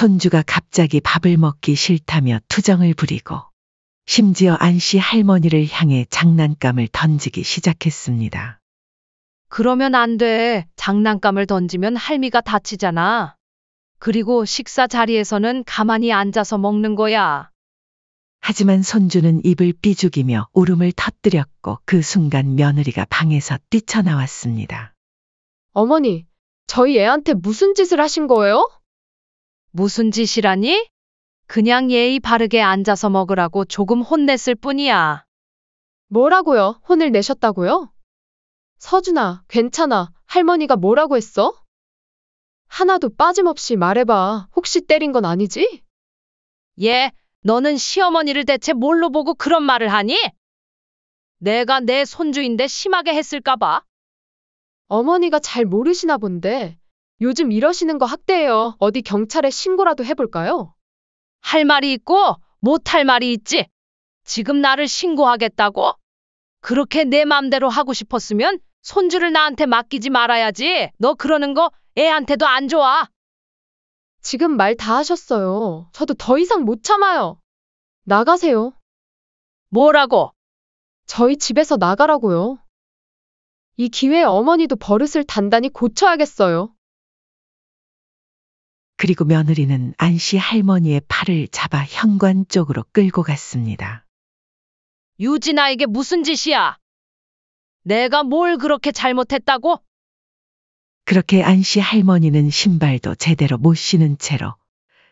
손주가 갑자기 밥을 먹기 싫다며 투정을 부리고 심지어 안씨 할머니를 향해 장난감을 던지기 시작했습니다. 그러면 안 돼. 장난감을 던지면 할미가 다치잖아. 그리고 식사 자리에서는 가만히 앉아서 먹는 거야. 하지만 손주는 입을 삐죽이며 울음을 터뜨렸고 그 순간 며느리가 방에서 뛰쳐나왔습니다. 어머니, 저희 애한테 무슨 짓을 하신 거예요? 무슨 짓이라니? 그냥 예의 바르게 앉아서 먹으라고 조금 혼냈을 뿐이야. 뭐라고요? 혼을 내셨다고요? 서준아, 괜찮아. 할머니가 뭐라고 했어? 하나도 빠짐없이 말해봐. 혹시 때린 건 아니지? 얘, 너는 시어머니를 대체 뭘로 보고 그런 말을 하니? 내가 내 손주인데 심하게 했을까 봐. 어머니가 잘 모르시나 본데. 요즘 이러시는 거 학대예요. 어디 경찰에 신고라도 해볼까요? 할 말이 있고 못할 말이 있지. 지금 나를 신고하겠다고? 그렇게 내 맘대로 하고 싶었으면 손주를 나한테 맡기지 말아야지. 너 그러는 거 애한테도 안 좋아. 지금 말 다 하셨어요. 저도 더 이상 못 참아요. 나가세요. 뭐라고? 저희 집에서 나가라고요. 이 기회에 어머니도 버릇을 단단히 고쳐야겠어요. 그리고 며느리는 안씨 할머니의 팔을 잡아 현관 쪽으로 끌고 갔습니다. 유진아, 이게 무슨 짓이야? 내가 뭘 그렇게 잘못했다고? 그렇게 안씨 할머니는 신발도 제대로 못 신은 채로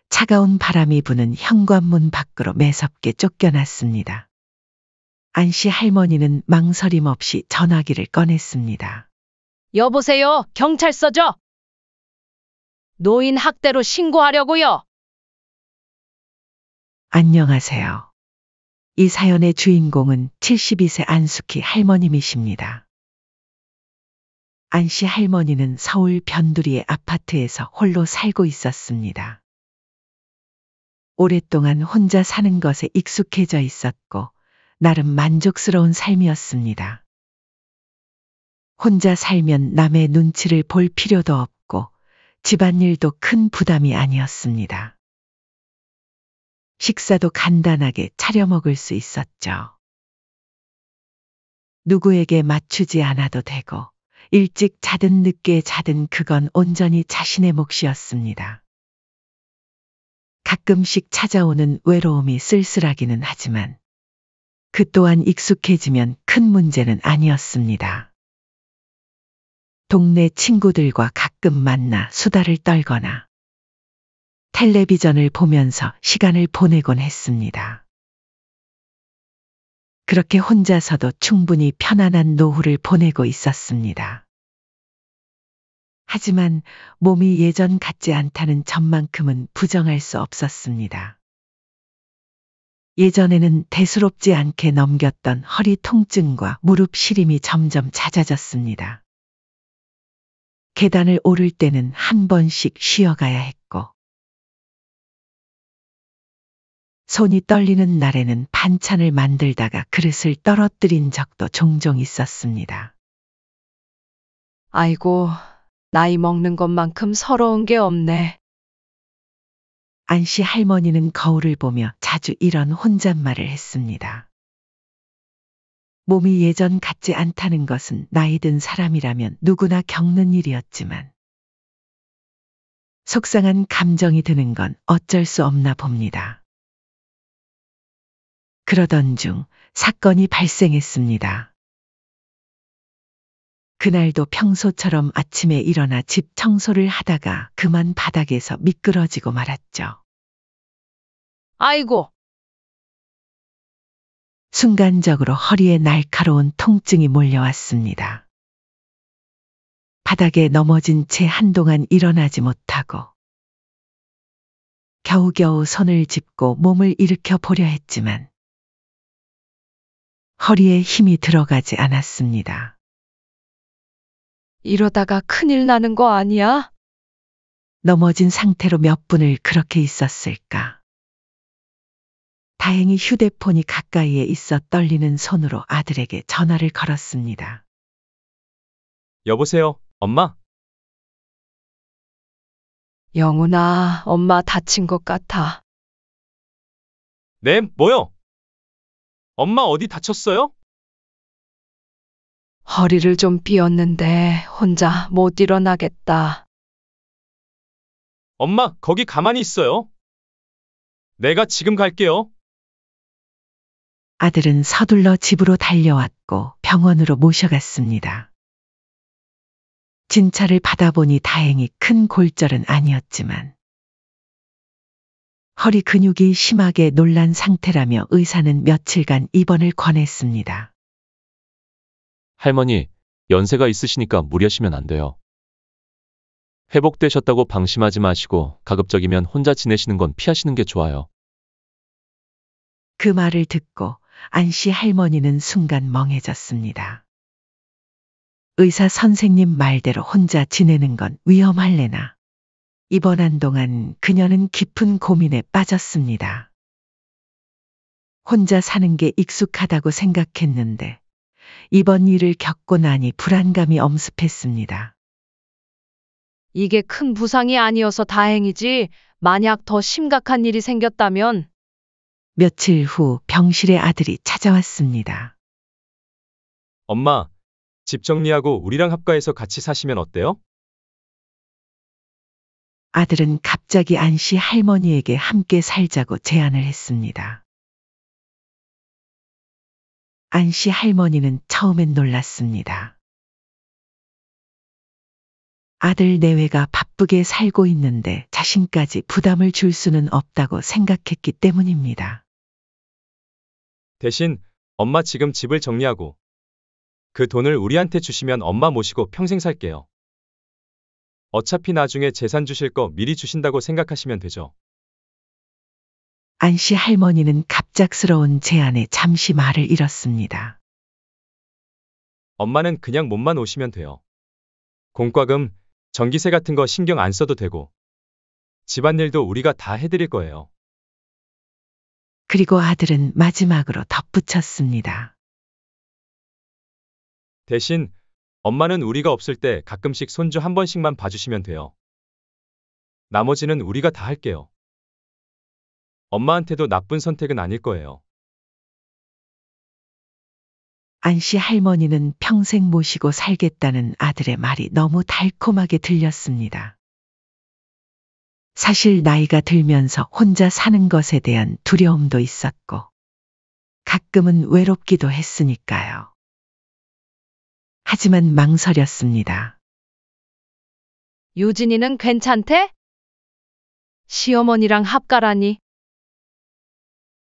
차가운 바람이 부는 현관문 밖으로 매섭게 쫓겨났습니다. 안씨 할머니는 망설임 없이 전화기를 꺼냈습니다. 여보세요, 경찰서죠? 노인 학대로 신고하려고요. 안녕하세요. 이 사연의 주인공은 72세 안숙희 할머님이십니다. 안씨 할머니는 서울 변두리의 아파트에서 홀로 살고 있었습니다. 오랫동안 혼자 사는 것에 익숙해져 있었고 나름 만족스러운 삶이었습니다. 혼자 살면 남의 눈치를 볼 필요도 없고 집안일도 큰 부담이 아니었습니다. 식사도 간단하게 차려 먹을 수 있었죠. 누구에게 맞추지 않아도 되고 일찍 자든 늦게 자든 그건 온전히 자신의 몫이었습니다. 가끔씩 찾아오는 외로움이 쓸쓸하기는 하지만 그 또한 익숙해지면 큰 문제는 아니었습니다. 동네 친구들과 가끔 만나 수다를 떨거나 텔레비전을 보면서 시간을 보내곤 했습니다. 그렇게 혼자서도 충분히 편안한 노후를 보내고 있었습니다. 하지만 몸이 예전 같지 않다는 점만큼은 부정할 수 없었습니다. 예전에는 대수롭지 않게 넘겼던 허리 통증과 무릎 시림이 점점 잦아졌습니다. 계단을 오를 때는 한 번씩 쉬어가야 했고 손이 떨리는 날에는 반찬을 만들다가 그릇을 떨어뜨린 적도 종종 있었습니다. 아이고, 나이 먹는 것만큼 서러운 게 없네. 안씨 할머니는 거울을 보며 자주 이런 혼잣말을 했습니다. 몸이 예전 같지 않다는 것은 나이 든 사람이라면 누구나 겪는 일이었지만 속상한 감정이 드는 건 어쩔 수 없나 봅니다. 그러던 중 사건이 발생했습니다. 그날도 평소처럼 아침에 일어나 집 청소를 하다가 그만 바닥에서 미끄러지고 말았죠. 아이고, 순간적으로 허리에 날카로운 통증이 몰려왔습니다. 바닥에 넘어진 채 한동안 일어나지 못하고 겨우겨우 손을 짚고 몸을 일으켜 보려 했지만 허리에 힘이 들어가지 않았습니다. 이러다가 큰일 나는 거 아니야? 넘어진 상태로 몇 분을 그렇게 있었을까? 다행히 휴대폰이 가까이에 있어 떨리는 손으로 아들에게 전화를 걸었습니다. 여보세요, 엄마? 영훈아, 엄마 다친 것 같아. 네, 뭐요? 엄마 어디 다쳤어요? 허리를 좀 삐었는데 혼자 못 일어나겠다. 엄마, 거기 가만히 있어요. 내가 지금 갈게요. 아들은 서둘러 집으로 달려왔고 병원으로 모셔갔습니다. 진찰을 받아보니 다행히 큰 골절은 아니었지만 허리 근육이 심하게 놀란 상태라며 의사는 며칠간 입원을 권했습니다. 할머니, 연세가 있으시니까 무리하시면 안 돼요. 회복되셨다고 방심하지 마시고 가급적이면 혼자 지내시는 건 피하시는 게 좋아요. 그 말을 듣고 안씨 할머니는 순간 멍해졌습니다. 의사 선생님 말대로 혼자 지내는 건 위험할래나 입원한 동안 그녀는 깊은 고민에 빠졌습니다. 혼자 사는 게 익숙하다고 생각했는데 이번 일을 겪고 나니 불안감이 엄습했습니다. 이게 큰 부상이 아니어서 다행이지. 만약 더 심각한 일이 생겼다면 며칠 후 병실에 아들이 찾아왔습니다. 엄마, 집 정리하고 우리랑 합가해서 같이 사시면 어때요? 아들은 갑자기 안씨 할머니에게 함께 살자고 제안을 했습니다. 안씨 할머니는 처음엔 놀랐습니다. 아들 내외가 바쁘게 살고 있는데 자신까지 부담을 줄 수는 없다고 생각했기 때문입니다. 대신 엄마 지금 집을 정리하고 그 돈을 우리한테 주시면 엄마 모시고 평생 살게요. 어차피 나중에 재산 주실 거 미리 주신다고 생각하시면 되죠. 안씨 할머니는 갑작스러운 제안에 잠시 말을 잃었습니다. 엄마는 그냥 몸만 오시면 돼요. 공과금, 전기세 같은 거 신경 안 써도 되고 집안일도 우리가 다 해드릴 거예요. 그리고 아들은 마지막으로 덧붙였습니다. 대신 엄마는 우리가 없을 때 가끔씩 손주 한 번씩만 봐주시면 돼요. 나머지는 우리가 다 할게요. 엄마한테도 나쁜 선택은 아닐 거예요. 안씨 할머니는 평생 모시고 살겠다는 아들의 말이 너무 달콤하게 들렸습니다. 사실 나이가 들면서 혼자 사는 것에 대한 두려움도 있었고, 가끔은 외롭기도 했으니까요. 하지만 망설였습니다. 유진이는 괜찮대? 시어머니랑 합가라니.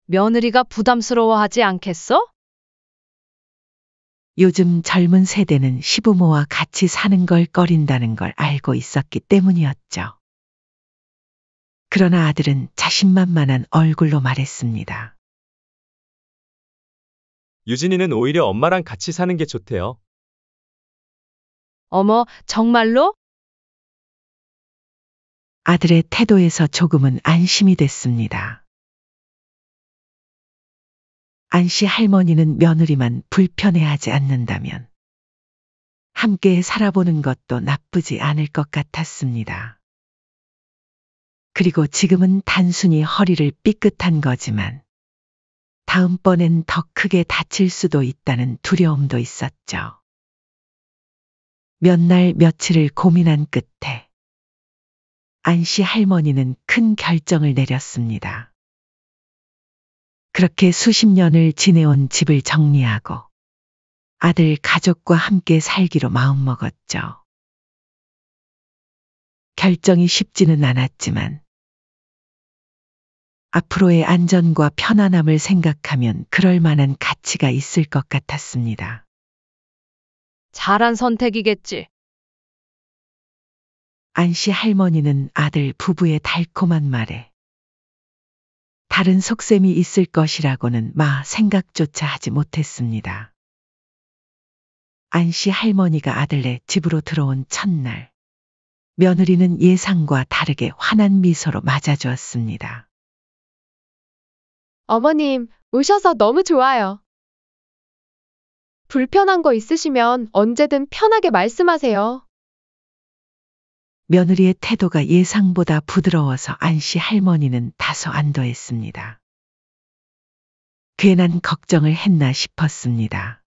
며느리가 부담스러워하지 않겠어? 요즘 젊은 세대는 시부모와 같이 사는 걸 꺼린다는 걸 알고 있었기 때문이었죠. 그러나 아들은 자신만만한 얼굴로 말했습니다. 유진이는 오히려 엄마랑 같이 사는 게 좋대요. 어머, 정말로? 아들의 태도에서 조금은 안심이 됐습니다. 안씨 할머니는 며느리만 불편해하지 않는다면 함께 살아보는 것도 나쁘지 않을 것 같았습니다. 그리고 지금은 단순히 허리를 삐끗한 거지만 다음번엔 더 크게 다칠 수도 있다는 두려움도 있었죠. 몇 날 며칠을 고민한 끝에 안씨 할머니는 큰 결정을 내렸습니다. 그렇게 수십 년을 지내온 집을 정리하고 아들 가족과 함께 살기로 마음먹었죠. 결정이 쉽지는 않았지만 앞으로의 안전과 편안함을 생각하면 그럴 만한 가치가 있을 것 같았습니다. 잘한 선택이겠지. 안씨 할머니는 아들 부부의 달콤한 말에 다른 속셈이 있을 것이라고는 생각조차 하지 못했습니다. 안씨 할머니가 아들네 집으로 들어온 첫날, 며느리는 예상과 다르게 환한 미소로 맞아주었습니다. 어머님, 오셔서 너무 좋아요. 불편한 거 있으시면 언제든 편하게 말씀하세요. 며느리의 태도가 예상보다 부드러워서 안씨 할머니는 다소 안도했습니다. 괜한 걱정을 했나 싶었습니다.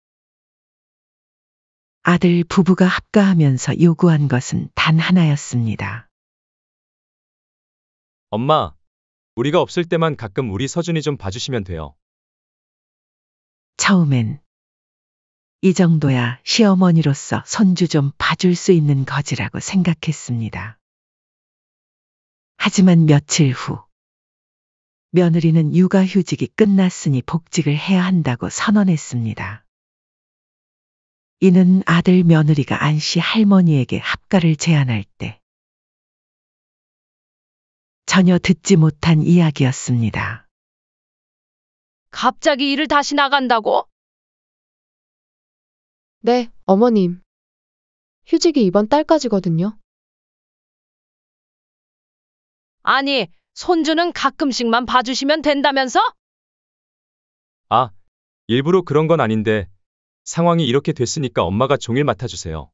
아들 부부가 합가하면서 요구한 것은 단 하나였습니다. 엄마, 우리가 없을 때만 가끔 우리 서준이 좀 봐주시면 돼요. 처음엔 이 정도야 시어머니로서 손주 좀 봐줄 수 있는 거지라고 생각했습니다. 하지만 며칠 후 며느리는 육아휴직이 끝났으니 복직을 해야 한다고 선언했습니다. 이는 아들 며느리가 안씨 할머니에게 합가를 제안할 때 전혀 듣지 못한 이야기였습니다. 갑자기 일을 다시 나간다고? 네, 어머님. 휴직이 이번 달까지거든요. 아니, 손주는 가끔씩만 봐주시면 된다면서? 아, 일부러 그런 건 아닌데 상황이 이렇게 됐으니까 엄마가 종일 맡아주세요.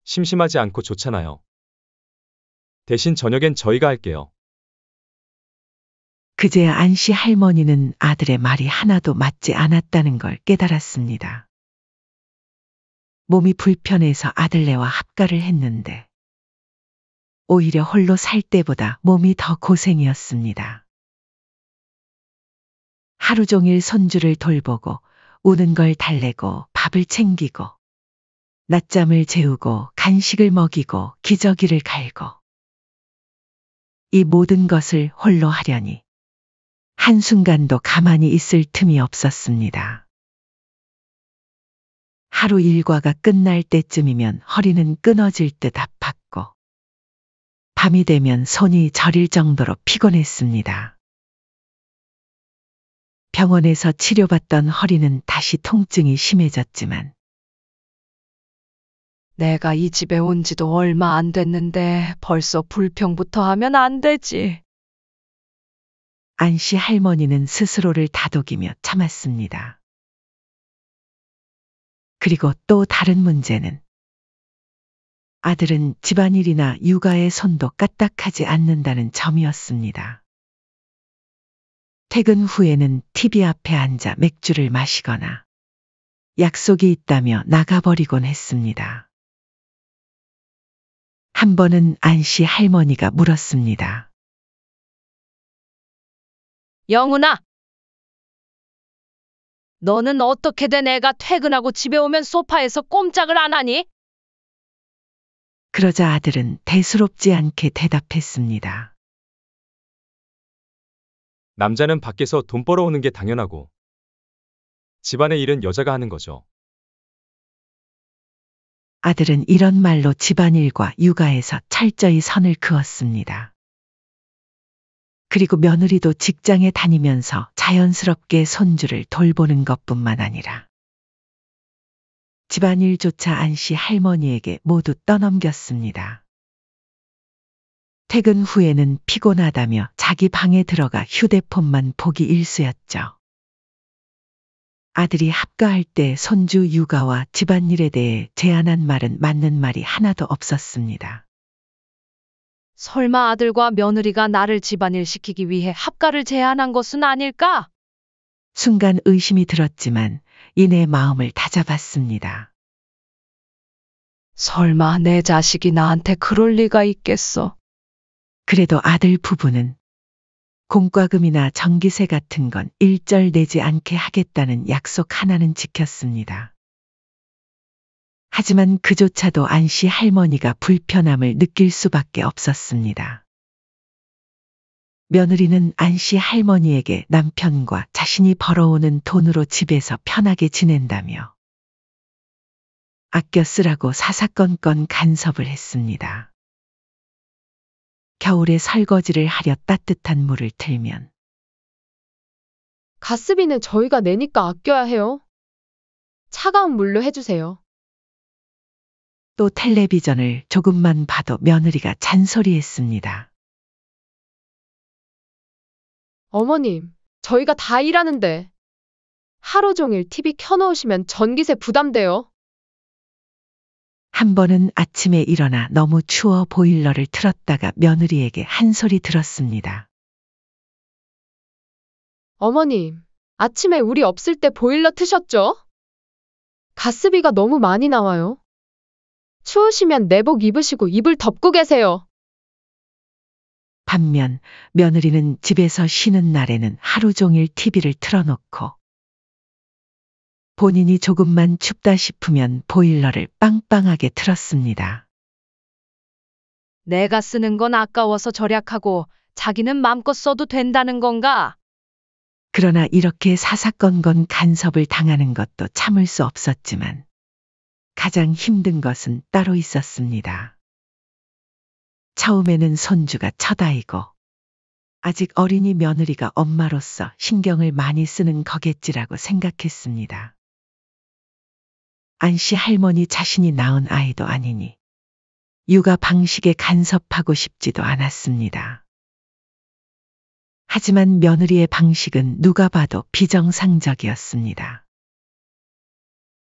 심심하지 않고 좋잖아요. 대신 저녁엔 저희가 할게요. 그제야 안씨 할머니는 아들의 말이 하나도 맞지 않았다는 걸 깨달았습니다. 몸이 불편해서 아들네와 합가를 했는데 오히려 홀로 살 때보다 몸이 더 고생이었습니다. 하루 종일 손주를 돌보고 우는 걸 달래고 밥을 챙기고 낮잠을 재우고 간식을 먹이고 기저귀를 갈고 이 모든 것을 홀로 하려니 한순간도 가만히 있을 틈이 없었습니다. 하루 일과가 끝날 때쯤이면 허리는 끊어질 듯 아팠고 밤이 되면 손이 저릴 정도로 피곤했습니다. 병원에서 치료받던 허리는 다시 통증이 심해졌지만 내가 이 집에 온 지도 얼마 안 됐는데 벌써 불평부터 하면 안 되지. 안씨 할머니는 스스로를 다독이며 참았습니다. 그리고 또 다른 문제는 아들은 집안일이나 육아에 손도 까딱하지 않는다는 점이었습니다. 퇴근 후에는 TV 앞에 앉아 맥주를 마시거나 약속이 있다며 나가버리곤 했습니다. 한 번은 안씨 할머니가 물었습니다. 영훈아, 너는 어떻게 된 애가 퇴근하고 집에 오면 소파에서 꼼짝을 안 하니? 그러자 아들은 대수롭지 않게 대답했습니다. 남자는 밖에서 돈 벌어오는 게 당연하고 집안의 일은 여자가 하는 거죠. 아들은 이런 말로 집안일과 육아에서 철저히 선을 그었습니다. 그리고 며느리도 직장에 다니면서 자연스럽게 손주를 돌보는 것뿐만 아니라 집안일조차 안씨 할머니에게 모두 떠넘겼습니다. 퇴근 후에는 피곤하다며 자기 방에 들어가 휴대폰만 보기 일쑤였죠. 아들이 합가할 때 손주 육아와 집안일에 대해 제안한 말은 맞는 말이 하나도 없었습니다. 설마 아들과 며느리가 나를 집안일 시키기 위해 합가를 제안한 것은 아닐까? 순간 의심이 들었지만 이내 마음을 다잡았습니다. 설마 내 자식이 나한테 그럴 리가 있겠어? 그래도 아들 부부는 공과금이나 전기세 같은 건 일절 내지 않게 하겠다는 약속 하나는 지켰습니다. 하지만 그조차도 안씨 할머니가 불편함을 느낄 수밖에 없었습니다. 며느리는 안씨 할머니에게 남편과 자신이 벌어오는 돈으로 집에서 편하게 지낸다며 아껴 쓰라고 사사건건 간섭을 했습니다. 겨울에 설거지를 하려 따뜻한 물을 틀면 가스비는 저희가 내니까 아껴야 해요. 차가운 물로 해주세요. 또 텔레비전을 조금만 봐도 며느리가 잔소리했습니다. 어머님, 저희가 다 일하는데 하루 종일 TV 켜놓으시면 전기세 부담돼요. 한 번은 아침에 일어나 너무 추워 보일러를 틀었다가 며느리에게 한 소리 들었습니다. 어머님, 아침에 우리 없을 때 보일러 트셨죠? 가스비가 너무 많이 나와요. 추우시면 내복 입으시고 이불 덮고 계세요. 반면 며느리는 집에서 쉬는 날에는 하루 종일 TV를 틀어놓고 본인이 조금만 춥다 싶으면 보일러를 빵빵하게 틀었습니다. 내가 쓰는 건 아까워서 절약하고 자기는 맘껏 써도 된다는 건가? 그러나 이렇게 사사건건 간섭을 당하는 것도 참을 수 없었지만 가장 힘든 것은 따로 있었습니다. 처음에는 손주가 첫아이고 아직 어린이 며느리가 엄마로서 신경을 많이 쓰는 거겠지라고 생각했습니다. 안씨 할머니 자신이 낳은 아이도 아니니 육아 방식에 간섭하고 싶지도 않았습니다. 하지만 며느리의 방식은 누가 봐도 비정상적이었습니다.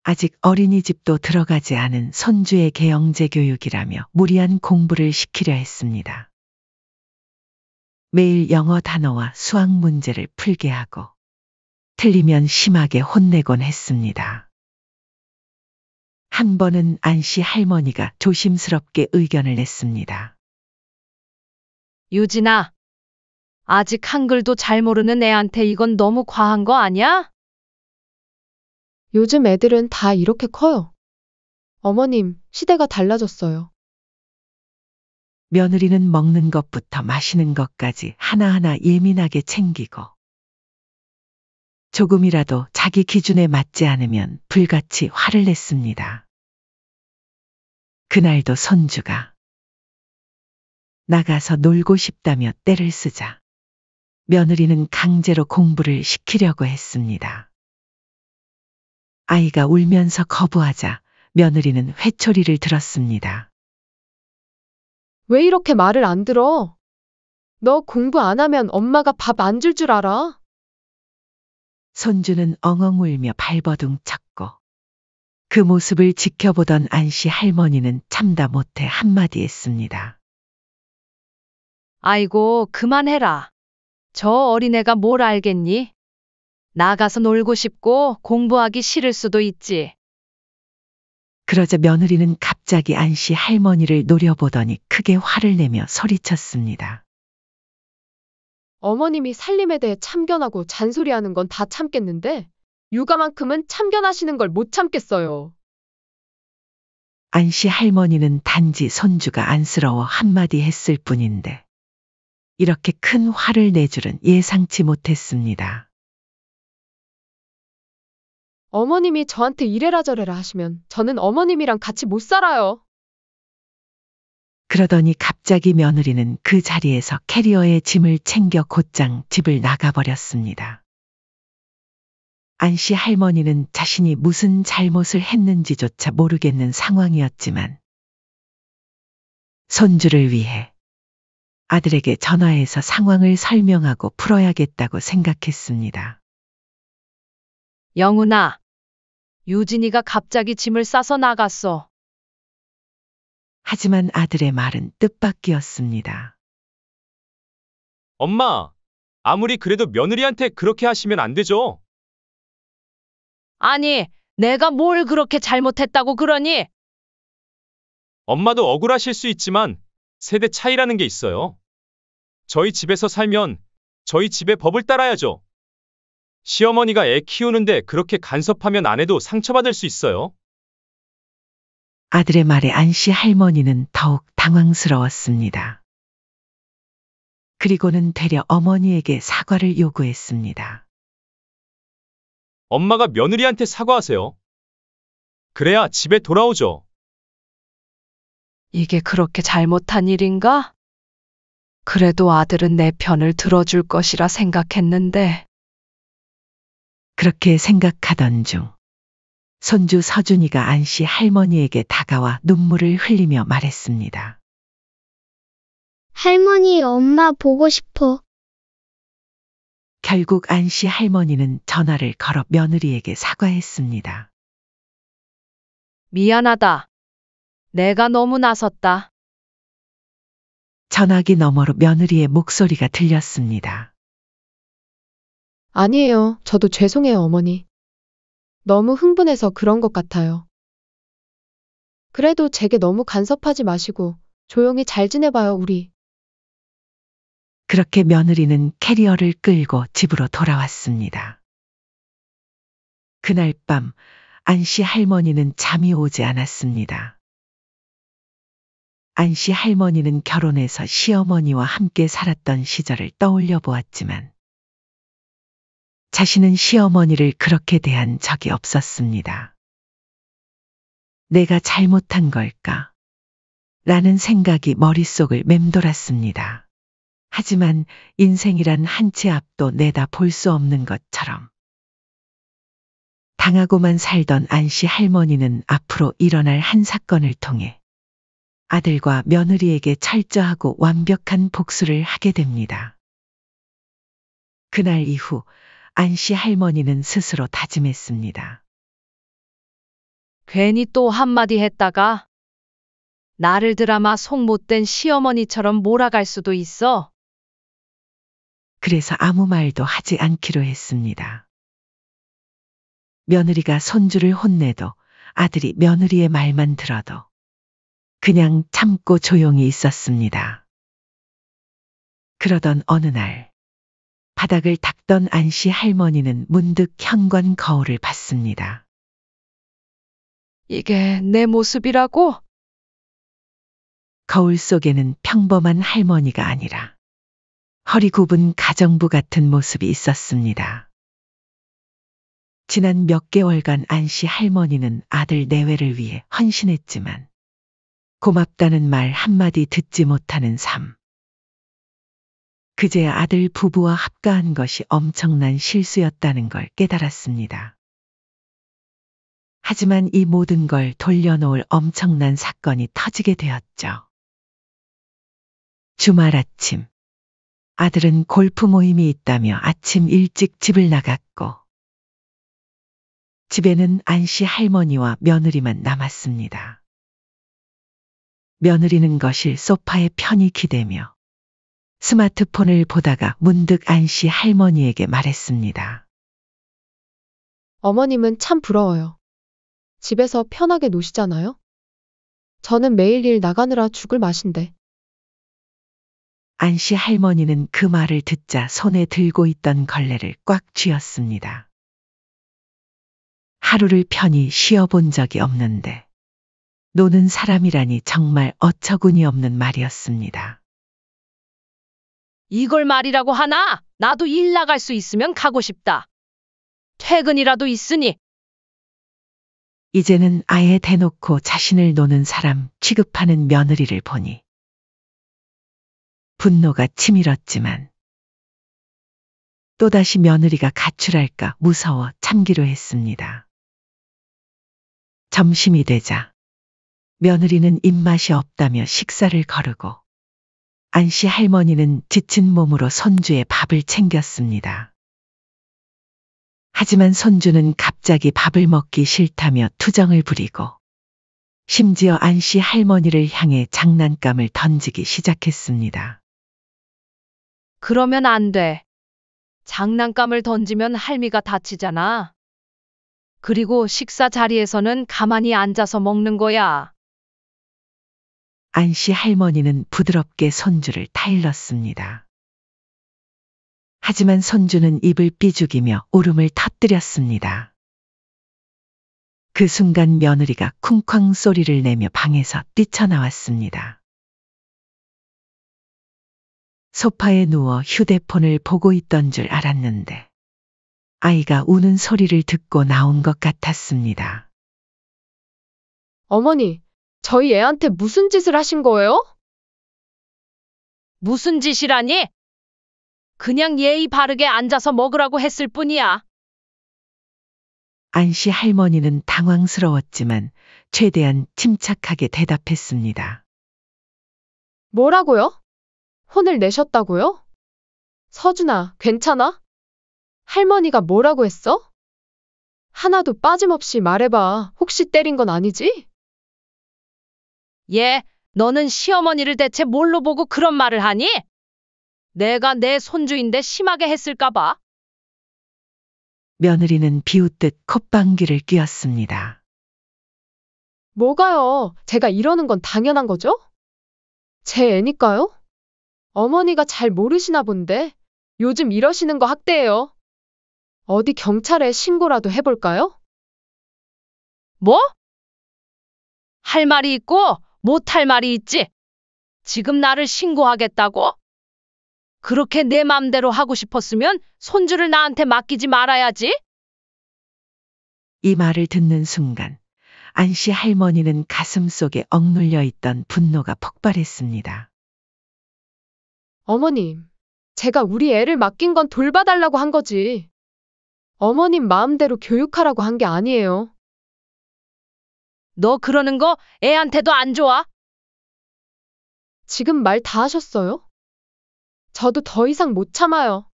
아직 어린이집도 들어가지 않은 손주에게 영재 교육이라며 무리한 공부를 시키려 했습니다. 매일 영어 단어와 수학 문제를 풀게 하고 틀리면 심하게 혼내곤 했습니다. 한 번은 안씨 할머니가 조심스럽게 의견을 냈습니다. 유진아, 아직 한글도 잘 모르는 애한테 이건 너무 과한 거 아니야? 요즘 애들은 다 이렇게 커요. 어머님, 시대가 달라졌어요. 며느리는 먹는 것부터 마시는 것까지 하나하나 예민하게 챙기고 조금이라도 자기 기준에 맞지 않으면 불같이 화를 냈습니다. 그날도 손주가 나가서 놀고 싶다며 떼를 쓰자 며느리는 강제로 공부를 시키려고 했습니다. 아이가 울면서 거부하자 며느리는 회초리를 들었습니다. 왜 이렇게 말을 안 들어? 너 공부 안 하면 엄마가 밥 안 줄 줄 알아? 손주는 엉엉 울며 발버둥 쳤고 그 모습을 지켜보던 안씨 할머니는 참다 못해 한마디 했습니다. 아이고, 그만해라. 저 어린애가 뭘 알겠니? 나가서 놀고 싶고 공부하기 싫을 수도 있지. 그러자 며느리는 갑자기 안씨 할머니를 노려보더니 크게 화를 내며 소리쳤습니다. 어머님이 살림에 대해 참견하고 잔소리하는 건 다 참겠는데 육아만큼은 참견하시는 걸 못 참겠어요. 안씨 할머니는 단지 손주가 안쓰러워 한마디 했을 뿐인데 이렇게 큰 화를 낼 줄은 예상치 못했습니다. 어머님이 저한테 이래라 저래라 하시면 저는 어머님이랑 같이 못 살아요. 그러더니 갑자기 며느리는 그 자리에서 캐리어에 짐을 챙겨 곧장 집을 나가버렸습니다. 안씨 할머니는 자신이 무슨 잘못을 했는지조차 모르겠는 상황이었지만 손주를 위해 아들에게 전화해서 상황을 설명하고 풀어야겠다고 생각했습니다. 영훈아, 유진이가 갑자기 짐을 싸서 나갔어. 하지만 아들의 말은 뜻밖이었습니다. 엄마, 아무리 그래도 며느리한테 그렇게 하시면 안 되죠. 아니, 내가 뭘 그렇게 잘못했다고 그러니? 엄마도 억울하실 수 있지만 세대 차이라는 게 있어요. 저희 집에서 살면 저희 집의 법을 따라야죠. 시어머니가 애 키우는데 그렇게 간섭하면 아내도 상처받을 수 있어요. 아들의 말에 안씨 할머니는 더욱 당황스러웠습니다. 그리고는 되려 어머니에게 사과를 요구했습니다. 엄마가 며느리한테 사과하세요. 그래야 집에 돌아오죠. 이게 그렇게 잘못한 일인가? 그래도 아들은 내 편을 들어줄 것이라 생각했는데. 그렇게 생각하던 중 손주 서준이가 안씨 할머니에게 다가와 눈물을 흘리며 말했습니다. 할머니, 엄마 보고 싶어. 결국 안씨 할머니는 전화를 걸어 며느리에게 사과했습니다. 미안하다. 내가 너무 나섰다. 전화기 너머로 며느리의 목소리가 들렸습니다. 아니에요. 저도 죄송해요, 어머니. 너무 흥분해서 그런 것 같아요. 그래도 제게 너무 간섭하지 마시고 조용히 잘 지내봐요, 우리. 그렇게 며느리는 캐리어를 끌고 집으로 돌아왔습니다. 그날 밤 안씨 할머니는 잠이 오지 않았습니다. 안씨 할머니는 결혼해서 시어머니와 함께 살았던 시절을 떠올려 보았지만 자신은 시어머니를 그렇게 대한 적이 없었습니다. 내가 잘못한 걸까? 라는 생각이 머릿속을 맴돌았습니다. 하지만 인생이란 한 치 앞도 내다 볼 수 없는 것처럼 당하고만 살던 안씨 할머니는 앞으로 일어날 한 사건을 통해 아들과 며느리에게 철저하고 완벽한 복수를 하게 됩니다. 그날 이후 안씨 할머니는 스스로 다짐했습니다. 괜히 또 한마디 했다가 나를 드라마 속 못된 시어머니처럼 몰아갈 수도 있어. 그래서 아무 말도 하지 않기로 했습니다. 며느리가 손주를 혼내도 아들이 며느리의 말만 들어도 그냥 참고 조용히 있었습니다. 그러던 어느 날 바닥을 닦던 안씨 할머니는 문득 현관 거울을 봤습니다. 이게 내 모습이라고? 거울 속에는 평범한 할머니가 아니라 허리 굽은 가정부 같은 모습이 있었습니다. 지난 몇 개월간 안씨 할머니는 아들 내외를 위해 헌신했지만 고맙다는 말 한마디 듣지 못하는 삶. 그제야 아들 부부와 합가한 것이 엄청난 실수였다는 걸 깨달았습니다. 하지만 이 모든 걸 돌려놓을 엄청난 사건이 터지게 되었죠. 주말 아침, 아들은 골프 모임이 있다며 아침 일찍 집을 나갔고 집에는 안씨 할머니와 며느리만 남았습니다. 며느리는 거실 소파에 편히 기대며 스마트폰을 보다가 문득 안씨 할머니에게 말했습니다. 어머님은 참 부러워요. 집에서 편하게 노시잖아요? 저는 매일 일 나가느라 죽을 맛인데. 안씨 할머니는 그 말을 듣자 손에 들고 있던 걸레를 꽉 쥐었습니다. 하루를 편히 쉬어본 적이 없는데 노는 사람이라니 정말 어처구니 없는 말이었습니다. 이걸 말이라고 하나? 나도 일 나갈 수 있으면 가고 싶다. 퇴근이라도 있으니. 이제는 아예 대놓고 자신을 노는 사람 취급하는 며느리를 보니 분노가 치밀었지만 또다시 며느리가 가출할까 무서워 참기로 했습니다. 점심이 되자 며느리는 입맛이 없다며 식사를 거르고 안씨 할머니는 지친 몸으로 손주의 밥을 챙겼습니다. 하지만 손주는 갑자기 밥을 먹기 싫다며 투정을 부리고 심지어 안씨 할머니를 향해 장난감을 던지기 시작했습니다. 그러면 안 돼. 장난감을 던지면 할미가 다치잖아. 그리고 식사 자리에서는 가만히 앉아서 먹는 거야. 안씨 할머니는 부드럽게 손주를 타일렀습니다. 하지만 손주는 입을 삐죽이며 울음을 터뜨렸습니다. 그 순간 며느리가 쿵쾅 소리를 내며 방에서 뛰쳐나왔습니다. 소파에 누워 휴대폰을 보고 있던 줄 알았는데 아이가 우는 소리를 듣고 나온 것 같았습니다. 어머니, 저희 애한테 무슨 짓을 하신 거예요? 무슨 짓이라니? 그냥 예의 바르게 앉아서 먹으라고 했을 뿐이야. 안씨 할머니는 당황스러웠지만 최대한 침착하게 대답했습니다. 뭐라고요? 혼을 내셨다고요? 서준아, 괜찮아? 할머니가 뭐라고 했어? 하나도 빠짐없이 말해봐. 혹시 때린 건 아니지? 얘, 너는 시어머니를 대체 뭘로 보고 그런 말을 하니? 내가 내 손주인데 심하게 했을까 봐. 며느리는 비웃듯 콧방귀를 뀌었습니다. 뭐가요? 제가 이러는 건 당연한 거죠? 제 애니까요? 어머니가 잘 모르시나 본데 요즘 이러시는 거 학대예요. 어디 경찰에 신고라도 해볼까요? 뭐? 할 말이 있고 못할 말이 있지. 지금 나를 신고하겠다고? 그렇게 내 맘대로 하고 싶었으면 손주를 나한테 맡기지 말아야지. 이 말을 듣는 순간 안씨 할머니는 가슴속에 억눌려 있던 분노가 폭발했습니다. 어머님, 제가 우리 애를 맡긴 건 돌봐달라고 한 거지. 어머님 마음대로 교육하라고 한 게 아니에요. 너 그러는 거 애한테도 안 좋아? 지금 말 다 하셨어요? 저도 더 이상 못 참아요.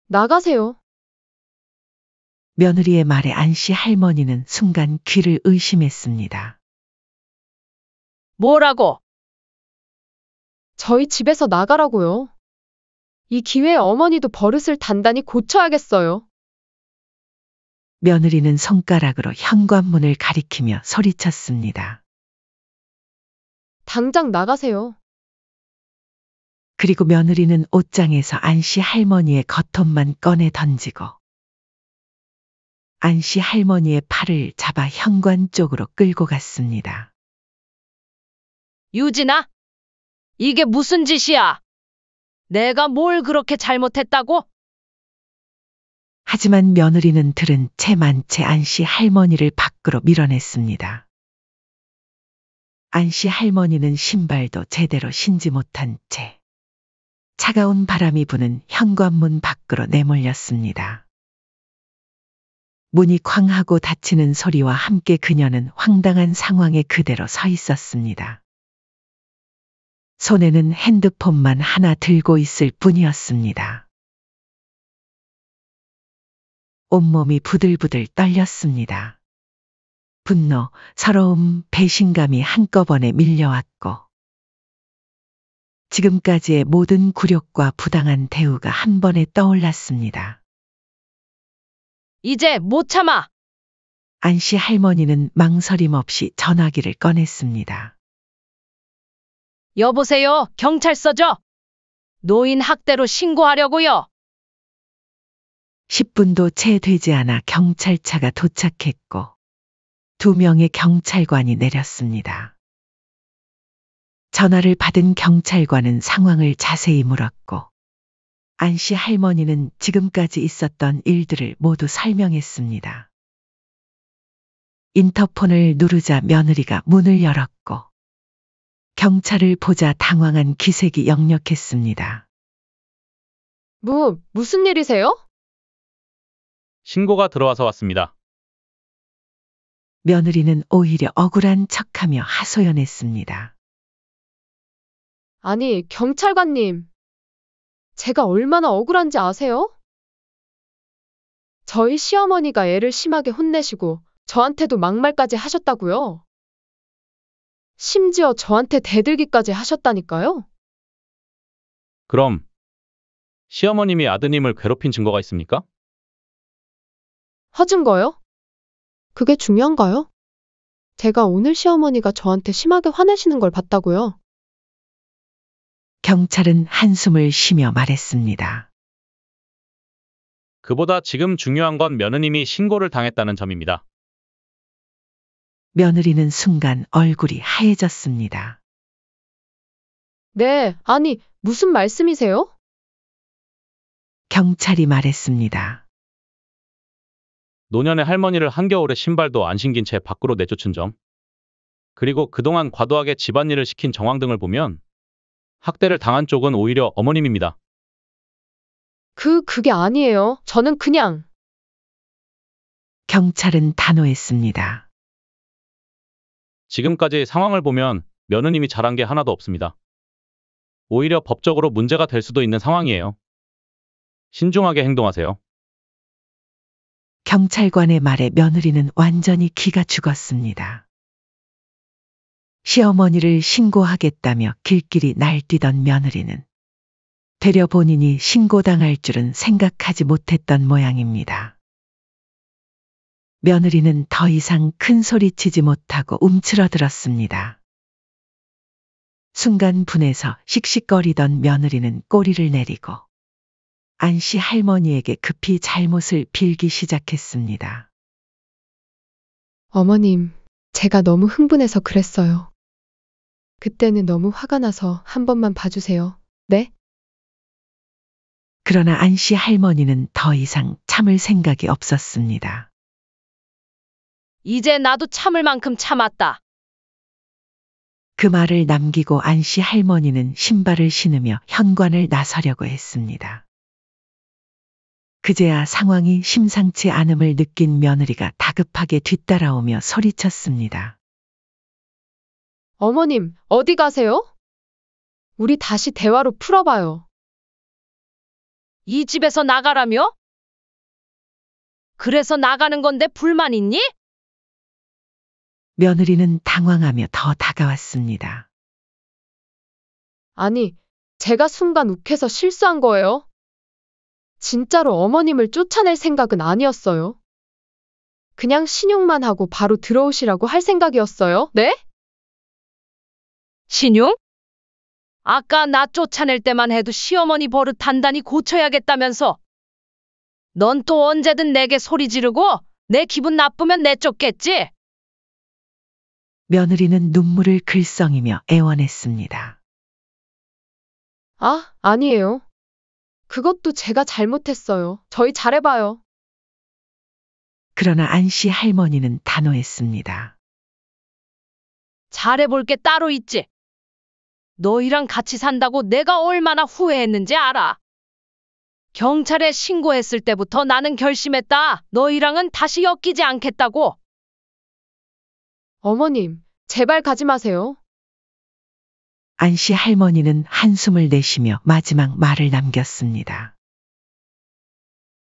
나가세요. 며느리의 말에 안씨 할머니는 순간 귀를 의심했습니다. 뭐라고? 저희 집에서 나가라고요. 이 기회에 어머니도 버릇을 단단히 고쳐야겠어요. 며느리는 손가락으로 현관문을 가리키며 소리쳤습니다. 당장 나가세요. 그리고 며느리는 옷장에서 안씨 할머니의 겉옷만 꺼내 던지고 안씨 할머니의 팔을 잡아 현관 쪽으로 끌고 갔습니다. 유진아, 이게 무슨 짓이야? 내가 뭘 그렇게 잘못했다고? 하지만 며느리는 들은 채만채 안씨 할머니를 밖으로 밀어냈습니다. 안씨 할머니는 신발도 제대로 신지 못한 채 차가운 바람이 부는 현관문 밖으로 내몰렸습니다. 문이 쾅 하고 닫히는 소리와 함께 그녀는 황당한 상황에 그대로 서 있었습니다. 손에는 핸드폰만 하나 들고 있을 뿐이었습니다. 온몸이 부들부들 떨렸습니다. 분노, 서러움, 배신감이 한꺼번에 밀려왔고 지금까지의 모든 굴욕과 부당한 대우가 한 번에 떠올랐습니다. 이제 못 참아. 안씨 할머니는 망설임 없이 전화기를 꺼냈습니다. 여보세요, 경찰서죠? 노인 학대로 신고하려고요. 10분도 채 되지 않아 경찰차가 도착했고 2명의 경찰관이 내렸습니다. 전화를 받은 경찰관은 상황을 자세히 물었고 안씨 할머니는 지금까지 있었던 일들을 모두 설명했습니다. 인터폰을 누르자 며느리가 문을 열었고 경찰을 보자 당황한 기색이 역력했습니다. 무슨 일이세요? 신고가 들어와서 왔습니다. 며느리는 오히려 억울한 척하며 하소연했습니다. 아니, 경찰관님. 제가 얼마나 억울한지 아세요? 저희 시어머니가 애를 심하게 혼내시고 저한테도 막말까지 하셨다고요. 심지어 저한테 대들기까지 하셨다니까요. 그럼 시어머님이 아드님을 괴롭힌 증거가 있습니까? 허증거요? 그게 중요한가요? 제가 오늘 시어머니가 저한테 심하게 화내시는 걸 봤다고요. 경찰은 한숨을 쉬며 말했습니다. 그보다 지금 중요한 건 며느님이 신고를 당했다는 점입니다. 며느리는 순간 얼굴이 하얘졌습니다. 네, 아니, 무슨 말씀이세요? 경찰이 말했습니다. 노년의 할머니를 한겨울에 신발도 안 신긴 채 밖으로 내쫓은 점, 그리고 그동안 과도하게 집안일을 시킨 정황 등을 보면 학대를 당한 쪽은 오히려 어머님입니다. 그게 아니에요. 저는 그냥. 경찰은 단호했습니다. 지금까지 상황을 보면 며느님이 잘한 게 하나도 없습니다. 오히려 법적으로 문제가 될 수도 있는 상황이에요. 신중하게 행동하세요. 경찰관의 말에 며느리는 완전히 기가 죽었습니다. 시어머니를 신고하겠다며 길길이 날뛰던 며느리는 되려 본인이 신고당할 줄은 생각하지 못했던 모양입니다. 며느리는 더 이상 큰 소리치지 못하고 움츠러들었습니다. 순간 분해서 씩씩거리던 며느리는 꼬리를 내리고 안씨 할머니에게 급히 잘못을 빌기 시작했습니다. 어머님, 제가 너무 흥분해서 그랬어요. 그때는 너무 화가 나서 한 번만 봐주세요. 네? 그러나 안씨 할머니는 더 이상 참을 생각이 없었습니다. 이제 나도 참을 만큼 참았다. 그 말을 남기고 안씨 할머니는 신발을 신으며 현관을 나서려고 했습니다. 그제야 상황이 심상치 않음을 느낀 며느리가 다급하게 뒤따라오며 소리쳤습니다. 어머님, 어디 가세요? 우리 다시 대화로 풀어봐요. 이 집에서 나가라며? 그래서 나가는 건데 불만 있니? 며느리는 당황하며 더 다가왔습니다. 아니, 제가 순간 욱해서 실수한 거예요. 진짜로 어머님을 쫓아낼 생각은 아니었어요. 그냥 신용만 하고 바로 들어오시라고 할 생각이었어요. 네? 신용? 아까 나 쫓아낼 때만 해도 시어머니 버릇 단단히 고쳐야겠다면서. 넌 또 언제든 내게 소리 지르고 내 기분 나쁘면 내쫓겠지? 며느리는 눈물을 글썽이며 애원했습니다. 아, 아니에요. 그것도 제가 잘못했어요. 저희 잘해봐요. 그러나 안씨 할머니는 단호했습니다. 잘해볼 게 따로 있지. 너희랑 같이 산다고 내가 얼마나 후회했는지 알아. 경찰에 신고했을 때부터 나는 결심했다. 너희랑은 다시 엮이지 않겠다고. 어머님, 제발 가지 마세요. 안씨 할머니는 한숨을 내쉬며 마지막 말을 남겼습니다.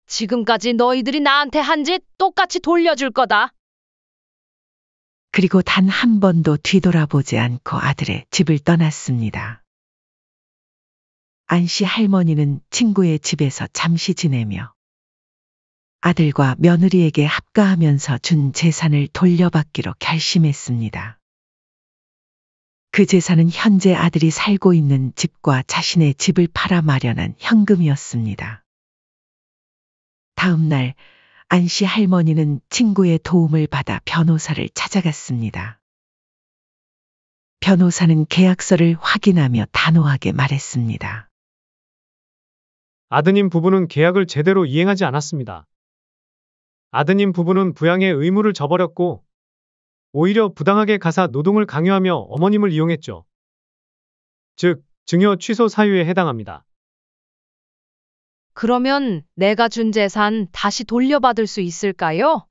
지금까지 너희들이 나한테 한 짓 똑같이 돌려줄 거다. 그리고 단 한 번도 뒤돌아보지 않고 아들의 집을 떠났습니다. 안씨 할머니는 친구의 집에서 잠시 지내며 아들과 며느리에게 합가하면서 준 재산을 돌려받기로 결심했습니다. 그 재산은 현재 아들이 살고 있는 집과 자신의 집을 팔아 마련한 현금이었습니다. 다음 날 안씨 할머니는 친구의 도움을 받아 변호사를 찾아갔습니다. 변호사는 계약서를 확인하며 단호하게 말했습니다. 아드님 부부는 계약을 제대로 이행하지 않았습니다. 아드님 부부는 부양의 의무를 저버렸고 오히려 부당하게 가사 노동을 강요하며 어머님을 이용했죠. 즉, 증여 취소 사유에 해당합니다. 그러면 내가 준 재산 다시 돌려받을 수 있을까요?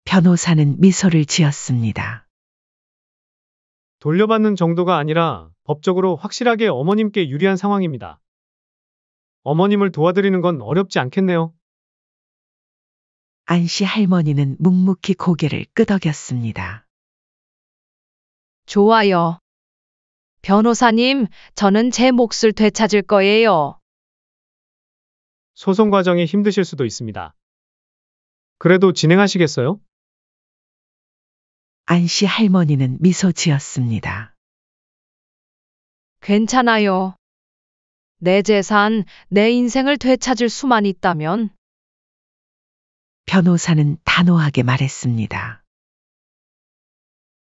변호사는 미소를 지었습니다. 돌려받는 정도가 아니라 법적으로 확실하게 어머님께 유리한 상황입니다. 어머님을 도와드리는 건 어렵지 않겠네요. 안씨 할머니는 묵묵히 고개를 끄덕였습니다. 좋아요. 변호사님, 저는 제 몫을 되찾을 거예요. 소송 과정이 힘드실 수도 있습니다. 그래도 진행하시겠어요? 안씨 할머니는 미소 지었습니다. 괜찮아요. 내 재산, 내 인생을 되찾을 수만 있다면. 변호사는 단호하게 말했습니다.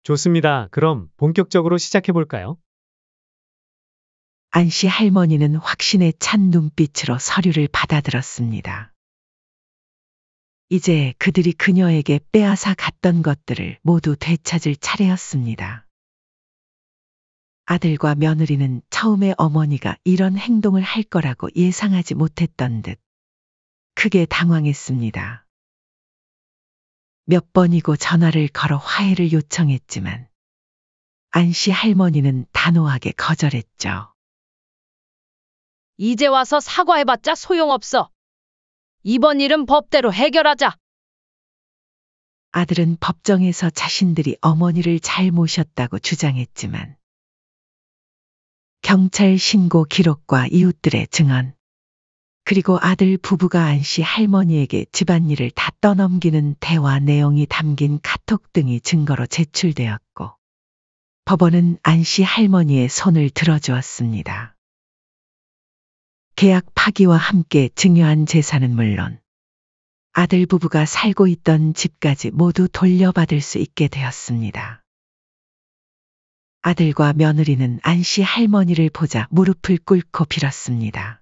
좋습니다. 그럼 본격적으로 시작해 볼까요? 안씨 할머니는 확신에 찬 눈빛으로 서류를 받아들었습니다. 이제 그들이 그녀에게 빼앗아 갔던 것들을 모두 되찾을 차례였습니다. 아들과 며느리는 처음에 어머니가 이런 행동을 할 거라고 예상하지 못했던 듯 크게 당황했습니다. 몇 번이고 전화를 걸어 화해를 요청했지만 안씨 할머니는 단호하게 거절했죠. 이제 와서 사과해봤자 소용없어. 이번 일은 법대로 해결하자. 아들은 법정에서 자신들이 어머니를 잘 모셨다고 주장했지만 경찰 신고 기록과 이웃들의 증언, 그리고 아들 부부가 안씨 할머니에게 집안일을 다 떠넘기는 대화 내용이 담긴 카톡 등이 증거로 제출되었고 법원은 안씨 할머니의 손을 들어주었습니다. 계약 파기와 함께 증여한 재산은 물론 아들 부부가 살고 있던 집까지 모두 돌려받을 수 있게 되었습니다. 아들과 며느리는 안씨 할머니를 보자 무릎을 꿇고 빌었습니다.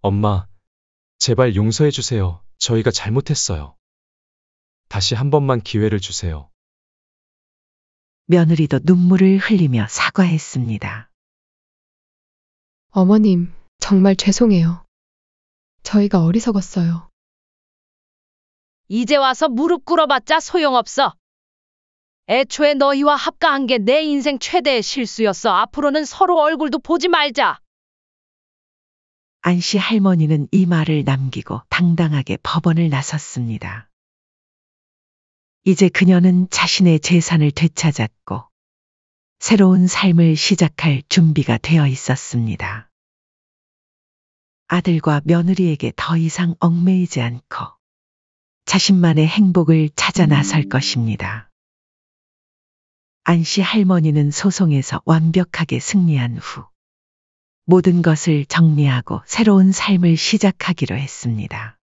엄마, 제발 용서해 주세요. 저희가 잘못했어요. 다시 한 번만 기회를 주세요. 며느리도 눈물을 흘리며 사과했습니다. 어머님, 정말 죄송해요. 저희가 어리석었어요. 이제 와서 무릎 꿇어봤자 소용없어. 애초에 너희와 합가한 게 내 인생 최대의 실수였어. 앞으로는 서로 얼굴도 보지 말자. 안씨 할머니는 이 말을 남기고 당당하게 법원을 나섰습니다. 이제 그녀는 자신의 재산을 되찾았고 새로운 삶을 시작할 준비가 되어 있었습니다. 아들과 며느리에게 더 이상 얽매이지 않고 자신만의 행복을 찾아 나설 것입니다. 안씨 할머니는 소송에서 완벽하게 승리한 후 모든 것을 정리하고 새로운 삶을 시작하기로 했습니다.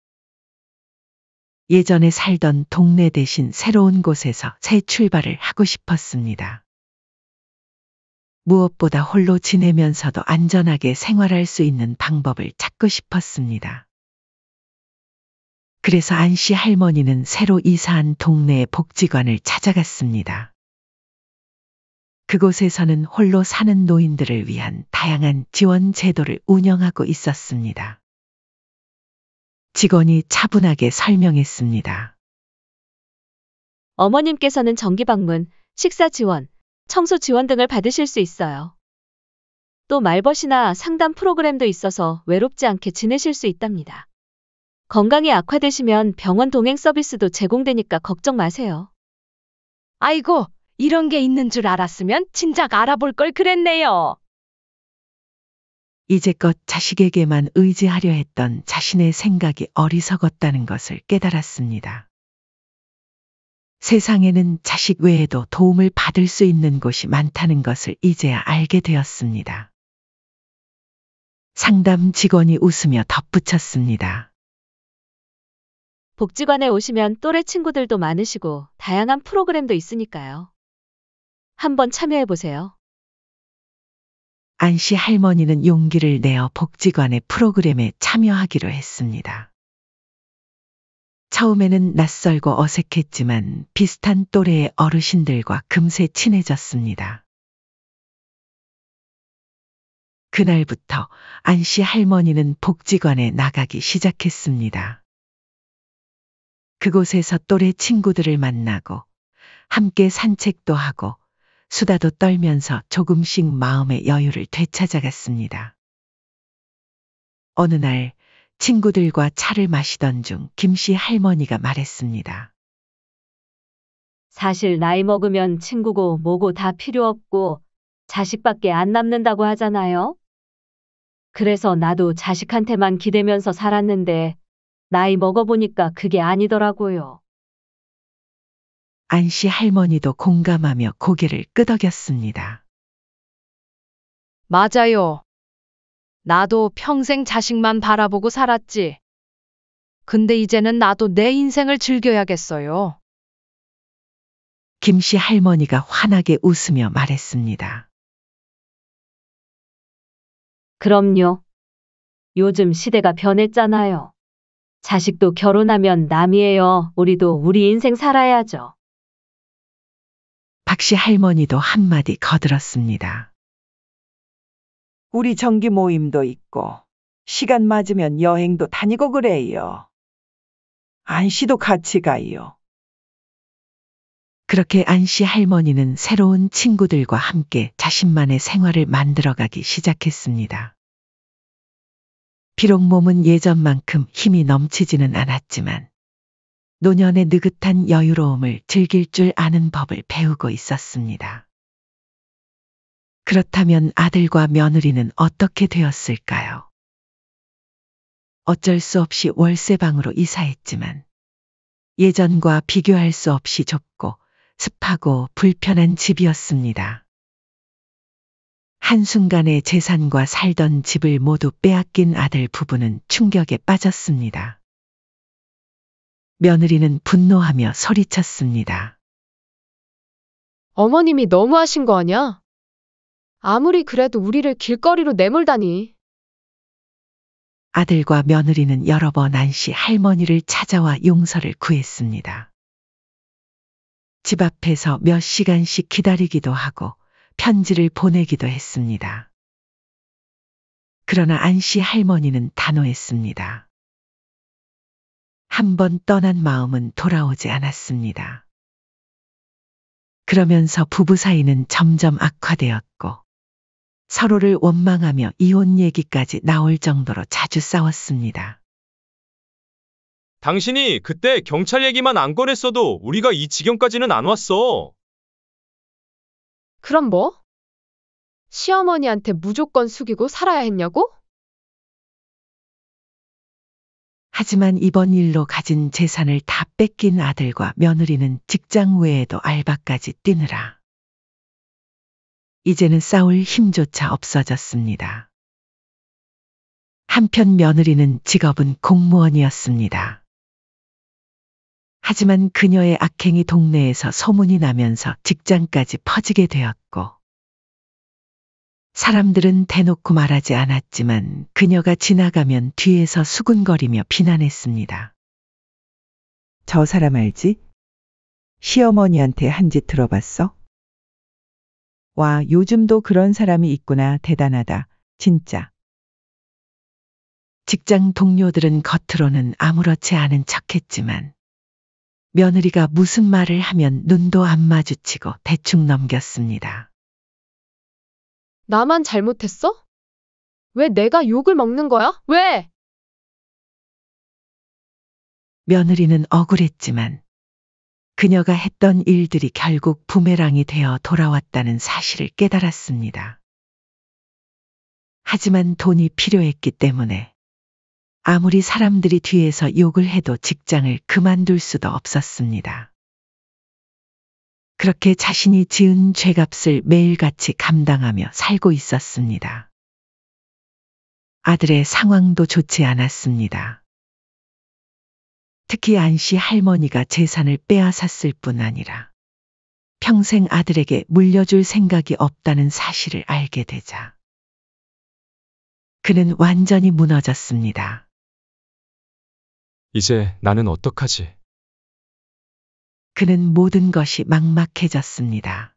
예전에 살던 동네 대신 새로운 곳에서 새 출발을 하고 싶었습니다. 무엇보다 홀로 지내면서도 안전하게 생활할 수 있는 방법을 찾고 싶었습니다. 그래서 안씨 할머니는 새로 이사한 동네의 복지관을 찾아갔습니다. 그곳에서는 홀로 사는 노인들을 위한 다양한 지원 제도를 운영하고 있었습니다. 직원이 차분하게 설명했습니다. 어머님께서는 정기 방문, 식사 지원, 청소 지원 등을 받으실 수 있어요. 또 말벗이나 상담 프로그램도 있어서 외롭지 않게 지내실 수 있답니다. 건강이 악화되시면 병원 동행 서비스도 제공되니까 걱정 마세요. 아이고, 이런 게 있는 줄 알았으면 진작 알아볼 걸 그랬네요. 이제껏 자식에게만 의지하려 했던 자신의 생각이 어리석었다는 것을 깨달았습니다. 세상에는 자식 외에도 도움을 받을 수 있는 곳이 많다는 것을 이제야 알게 되었습니다. 상담 직원이 웃으며 덧붙였습니다. 복지관에 오시면 또래 친구들도 많으시고 다양한 프로그램도 있으니까요. 한번 참여해보세요. 안씨 할머니는 용기를 내어 복지관의 프로그램에 참여하기로 했습니다. 처음에는 낯설고 어색했지만 비슷한 또래의 어르신들과 금세 친해졌습니다. 그날부터 안씨 할머니는 복지관에 나가기 시작했습니다. 그곳에서 또래 친구들을 만나고 함께 산책도 하고 수다도 떨면서 조금씩 마음의 여유를 되찾아갔습니다. 어느 날 친구들과 차를 마시던 중 김씨 할머니가 말했습니다. 사실 나이 먹으면 친구고 뭐고 다 필요 없고 자식밖에 안 남는다고 하잖아요. 그래서 나도 자식한테만 기대면서 살았는데 나이 먹어보니까 그게 아니더라고요. 안씨 할머니도 공감하며 고개를 끄덕였습니다. 맞아요. 나도 평생 자식만 바라보고 살았지. 근데 이제는 나도 내 인생을 즐겨야겠어요. 김씨 할머니가 환하게 웃으며 말했습니다. 그럼요. 요즘 시대가 변했잖아요. 자식도 결혼하면 남이에요. 우리도 우리 인생 살아야죠. 박씨 할머니도 한마디 거들었습니다. 우리 정기 모임도 있고 시간 맞으면 여행도 다니고 그래요. 안씨도 같이 가요. 그렇게 안씨 할머니는 새로운 친구들과 함께 자신만의 생활을 만들어가기 시작했습니다. 비록 몸은 예전만큼 힘이 넘치지는 않았지만 노년의 느긋한 여유로움을 즐길 줄 아는 법을 배우고 있었습니다. 그렇다면 아들과 며느리는 어떻게 되었을까요? 어쩔 수 없이 월세방으로 이사했지만 예전과 비교할 수 없이 좁고 습하고 불편한 집이었습니다. 한순간에 재산과 살던 집을 모두 빼앗긴 아들 부부는 충격에 빠졌습니다. 며느리는 분노하며 소리쳤습니다. 어머님이 너무하신 거 아냐? 아무리 그래도 우리를 길거리로 내몰다니. 아들과 며느리는 여러 번 안씨 할머니를 찾아와 용서를 구했습니다. 집 앞에서 몇 시간씩 기다리기도 하고 편지를 보내기도 했습니다. 그러나 안씨 할머니는 단호했습니다. 한 번 떠난 마음은 돌아오지 않았습니다. 그러면서 부부 사이는 점점 악화되었고 서로를 원망하며 이혼 얘기까지 나올 정도로 자주 싸웠습니다. 당신이 그때 경찰 얘기만 안 꺼냈어도 우리가 이 지경까지는 안 왔어. 그럼 뭐? 시어머니한테 무조건 숙이고 살아야 했냐고? 하지만 이번 일로 가진 재산을 다 뺏긴 아들과 며느리는 직장 외에도 알바까지 뛰느라 이제는 싸울 힘조차 없어졌습니다. 한편 며느리는 직업은 공무원이었습니다. 하지만 그녀의 악행이 동네에서 소문이 나면서 직장까지 퍼지게 되었고 사람들은 대놓고 말하지 않았지만 그녀가 지나가면 뒤에서 수군거리며 비난했습니다. 저 사람 알지? 시어머니한테 한 짓 들어봤어? 와, 요즘도 그런 사람이 있구나. 대단하다. 진짜. 직장 동료들은 겉으로는 아무렇지 않은 척했지만 며느리가 무슨 말을 하면 눈도 안 마주치고 대충 넘겼습니다. 나만 잘못했어? 왜 내가 욕을 먹는 거야? 왜? 며느리는 억울했지만 그녀가 했던 일들이 결국 부메랑이 되어 돌아왔다는 사실을 깨달았습니다. 하지만 돈이 필요했기 때문에 아무리 사람들이 뒤에서 욕을 해도 직장을 그만둘 수도 없었습니다. 그렇게 자신이 지은 죄값을 매일같이 감당하며 살고 있었습니다. 아들의 상황도 좋지 않았습니다. 특히 안씨 할머니가 재산을 빼앗았을 뿐 아니라 평생 아들에게 물려줄 생각이 없다는 사실을 알게 되자 그는 완전히 무너졌습니다. 이제 나는 어떡하지? 그는 모든 것이 막막해졌습니다.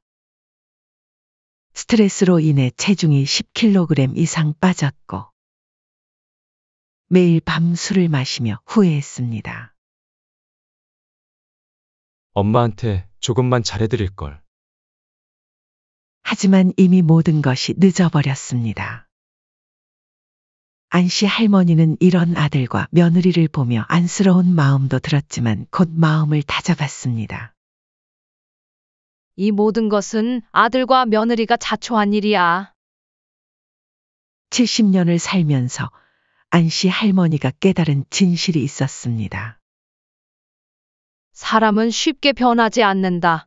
스트레스로 인해 체중이 10kg 이상 빠졌고 매일 밤 술을 마시며 후회했습니다. 엄마한테 조금만 잘해드릴 걸. 하지만 이미 모든 것이 늦어버렸습니다. 안씨 할머니는 이런 아들과 며느리를 보며 안쓰러운 마음도 들었지만 곧 마음을 다잡았습니다. 이 모든 것은 아들과 며느리가 자초한 일이야. 70년을 살면서 안씨 할머니가 깨달은 진실이 있었습니다. 사람은 쉽게 변하지 않는다.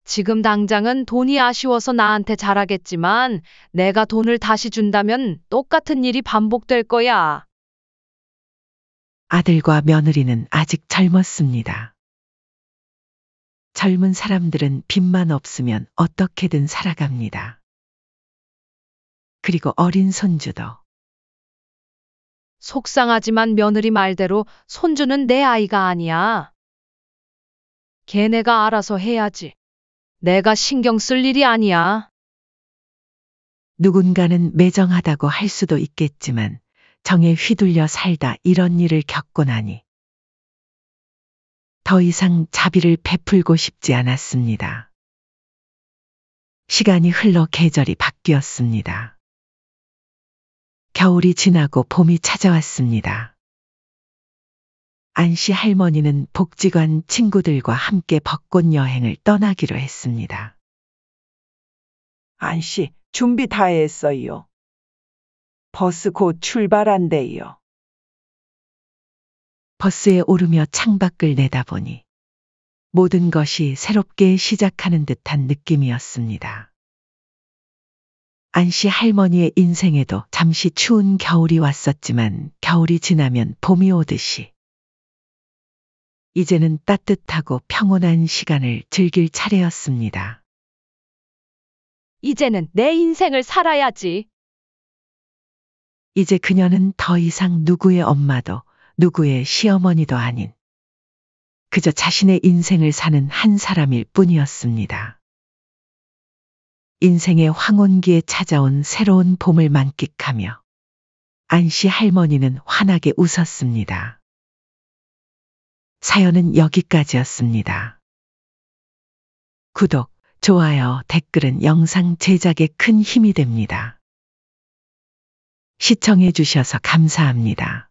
지금 당장은 돈이 아쉬워서 나한테 잘하겠지만 내가 돈을 다시 준다면 똑같은 일이 반복될 거야. 아들과 며느리는 아직 젊었습니다. 젊은 사람들은 빚만 없으면 어떻게든 살아갑니다. 그리고 어린 손주도. 속상하지만 며느리 말대로 손주는 내 아이가 아니야. 걔네가 알아서 해야지. 내가 신경 쓸 일이 아니야. 누군가는 매정하다고 할 수도 있겠지만 정에 휘둘려 살다 이런 일을 겪고 나니 더 이상 자비를 베풀고 싶지 않았습니다. 시간이 흘러 계절이 바뀌었습니다. 겨울이 지나고 봄이 찾아왔습니다. 안씨 할머니는 복지관 친구들과 함께 벚꽃 여행을 떠나기로 했습니다. 안씨, 준비 다 했어요. 버스 곧 출발한대요. 버스에 오르며 창밖을 내다보니 모든 것이 새롭게 시작하는 듯한 느낌이었습니다. 안씨 할머니의 인생에도 잠시 추운 겨울이 왔었지만 겨울이 지나면 봄이 오듯이 이제는 따뜻하고 평온한 시간을 즐길 차례였습니다. 이제는 내 인생을 살아야지. 이제 그녀는 더 이상 누구의 엄마도 누구의 시어머니도 아닌 그저 자신의 인생을 사는 한 사람일 뿐이었습니다. 인생의 황혼기에 찾아온 새로운 봄을 만끽하며 안씨 할머니는 환하게 웃었습니다. 사연은 여기까지였습니다. 구독, 좋아요, 댓글은 영상 제작에 큰 힘이 됩니다. 시청해 주셔서 감사합니다.